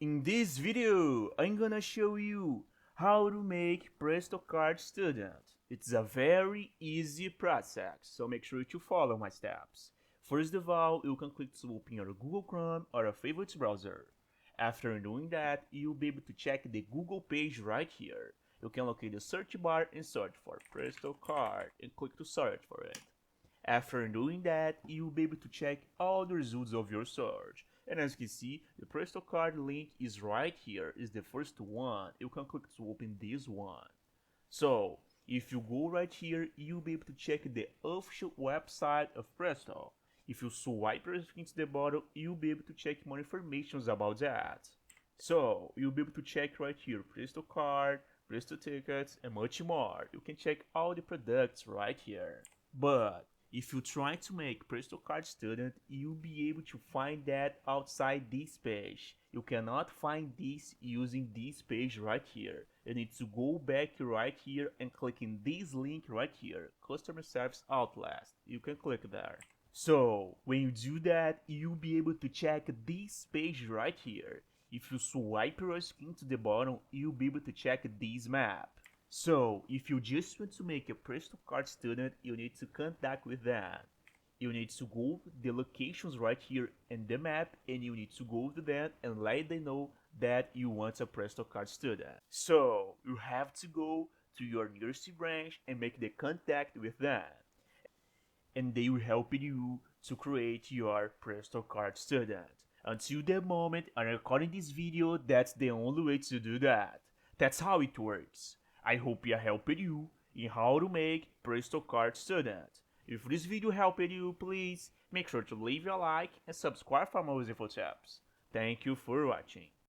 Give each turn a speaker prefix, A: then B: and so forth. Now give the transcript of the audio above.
A: In this video, I'm gonna show you how to make Presto Card Student. It's a very easy process, so make sure to follow my steps. First of all, you can click to open your Google Chrome or a favorite browser. After doing that, you'll be able to check the Google page right here. You can locate the search bar and search for Presto Card and click to search for it. After doing that, you'll be able to check all the results of your search. And as you can see, the Presto Card link is right here, is the first one. You can click to open this one. So, if you go right here, you'll be able to check the official website of Presto. If you swipe your screen to the bottom, you'll be able to check more information about that. So, you'll be able to check right here, Presto Card, Presto Tickets, and much more. You can check all the products right here. But if you try to make Presto Card Student, you'll be able to find that outside this page. You cannot find this using this page right here. You need to go back right here and click in this link right here, Customer Service Outlast. You can click there. So when you do that, you'll be able to check this page right here. If you swipe your screen to the bottom, you'll be able to check this map. So, if you just want to make a Presto Card Student, you need to contact with them. You need to go to the locations right here in the map, and you need to go to them and let them know that you want a Presto Card Student. So, you have to go to your nearest branch and make the contact with them. And they will help you to create your Presto Card Student. Until that moment, I'm recording this video, that's the only way to do that. That's how it works. I hope I helped you in how to make Presto Card Student. If this video helped you, please make sure to leave a like and subscribe for more useful tips. Thank you for watching.